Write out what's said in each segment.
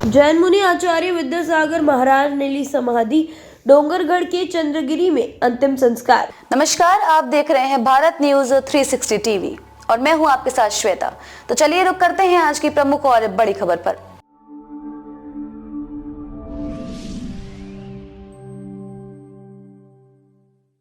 जैन मुनि आचार्य विद्यासागर महाराज ने ली समाधि, डोंगरगढ़ के चंद्रगिरी में अंतिम संस्कार। नमस्कार, आप देख रहे हैं भारत न्यूज 360 टीवी और मैं हूं आपके साथ श्वेता। तो चलिए रुक करते हैं आज की प्रमुख और बड़ी खबर पर।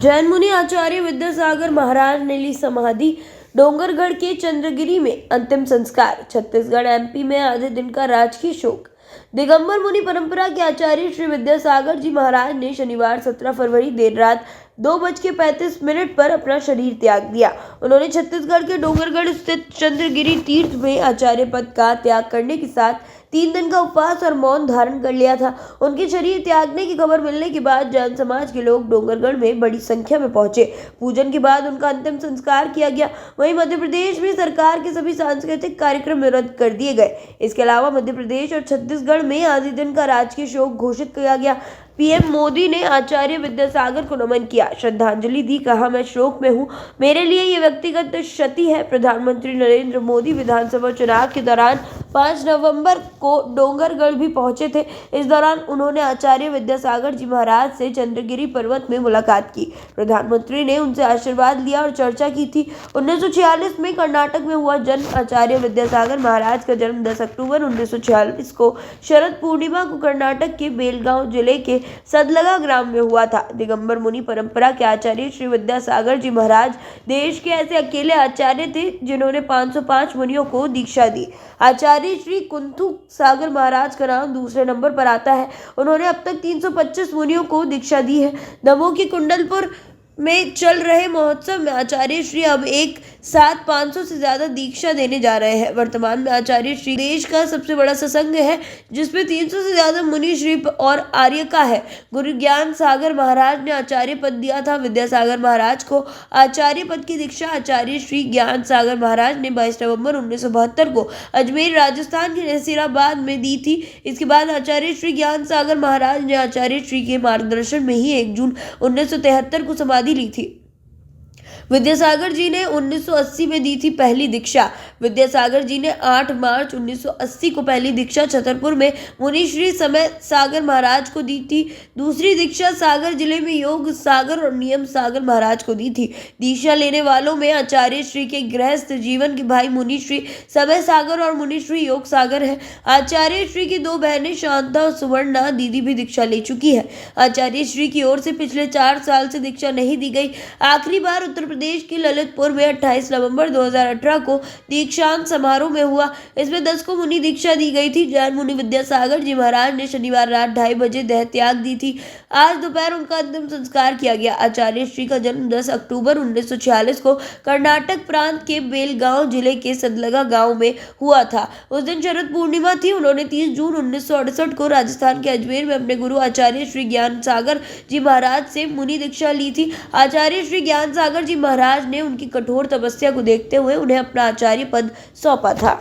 जैन मुनि आचार्य विद्यासागर महाराज ने ली समाधि, डोंगरगढ़ के चंद्रगिरी में अंतिम संस्कार। छत्तीसगढ़ एमपी में आधे दिन का राजकीय शोक। दिगंबर मुनि परंपरा के आचार्य श्री विद्यासागर जी महाराज ने शनिवार 17 फरवरी देर रात 2:35 पर अपना शरीर त्याग दिया। उन्होंने छत्तीसगढ़ के डोंगरगढ़ स्थित चंद्रगिरी तीर्थ में आचार्य पद का त्याग करने के साथ 3 दिन का उपवास और मौन धारण कर लिया था। उनके शरीर त्यागने की खबर मिलने के बाद जैन समाज के लोग डोंगरगढ़ में बड़ी संख्या में पहुंचे। पूजन के बाद उनका अंतिम संस्कार किया गया। वहीं मध्य प्रदेश में सरकार के सभी सांस्कृतिक कार्यक्रम रद्द कर दिए गए। इसके अलावा मध्य प्रदेश और छत्तीसगढ़ में आधे दिन का राजकीय शोक घोषित किया गया। पीएम मोदी ने आचार्य विद्यासागर को नमन किया, श्रद्धांजलि दी। कहा, मैं शोक में हूं, मेरे लिए ये व्यक्तिगत क्षति है। प्रधानमंत्री नरेंद्र मोदी विधानसभा चुनाव के दौरान 5 नवंबर को डोंगरगढ़ भी पहुंचे थे। इस दौरान उन्होंने आचार्य विद्यासागर जी महाराज से चंद्रगिरी पर्वत में मुलाकात की। प्रधानमंत्री ने उनसे आशीर्वाद लिया और चर्चा की थी। 1946 में कर्नाटक में हुआ जन्म। आचार्य विद्यासागर महाराज का जन्म 10 अक्टूबर 1946 को शरद पूर्णिमा को कर्नाटक के बेलगांव जिले के सदलगा ग्राम में हुआ था। दिगंबर मुनि परंपरा के आचार्य श्री विद्यासागर जी महाराज देश के ऐसे अकेले आचार्य थे जिन्होंने 505 मुनियों को दीक्षा दी। आचार्य श्री कुंथु सागर महाराज का नाम दूसरे नंबर पर आता है। उन्होंने अब तक 325 मुनियों को दीक्षा दी है। दमोह की कुंडलपुर में चल रहे महोत्सव में आचार्य श्री अब एक साथ 500 से ज्यादा दीक्षा देने जा रहे हैं। वर्तमान में आचार्य श्री देश का सबसे बड़ा सत्संग है, जिसमें 300 से ज्यादा मुनि श्री और आर्य का है। गुरु ज्ञान सागर महाराज ने आचार्य पद दिया था। विद्यासागर महाराज को आचार्य पद की दीक्षा आचार्य श्री ज्ञान सागर महाराज ने 22 नवंबर 1972 को अजमेर राजस्थान के नसीराबाद में दी थी। इसके बाद आचार्य श्री ज्ञान सागर महाराज ने आचार्य श्री के मार्गदर्शन में ही 1 जून 1973 को समाधि ली थी। विद्यासागर जी ने 1980 में दी थी पहली दीक्षा। विद्यासागर जी ने 8 मार्च 1980 को पहली दीक्षा छतरपुर में मुनि श्री समय सागर महाराज को दी थी। दूसरी दीक्षा सागर जिले में योग सागर और नियम सागर महाराज को दी थी। दीक्षा लेने वालों में आचार्य श्री के गृहस्थ जीवन के भाई मुनि श्री समय सागर और मुनि श्री योग सागर है। आचार्य श्री की 2 बहनें शांता और सुवर्णा दीदी भी दीक्षा ले चुकी है। आचार्य श्री की ओर से पिछले 4 साल से दीक्षा नहीं दी गई। आखिरी बार उत्तर प्रदेश के ललितपुर में 28 नवंबर 2018 को दीक्षांत समारोह में हुआ। इसमें 10 को मुनि दीक्षा दी गई थी। जैन मुनि विद्यासागर जी महाराज ने शनिवार रात 2:30 बजे देह त्याग दी थी। आज दोपहर उनका अंतिम संस्कार किया गया। आचार्य श्री का जन्म 10 अक्टूबर 1946 को कर्नाटक प्रांत के बेलगांव जिले के सदलगा गांव में हुआ था। उस दिन शरद पूर्णिमा थी। उन्होंने 30 जून 1968 को राजस्थान के अजमेर में अपने गुरु आचार्य श्री ज्ञान सागर जी महाराज से मुनि दीक्षा ली थी। आचार्य श्री ज्ञान सागर जी महाराज ने उनकी कठोर तपस्या को देखते हुए उन्हें अपना आचार्य पद सौंपा था।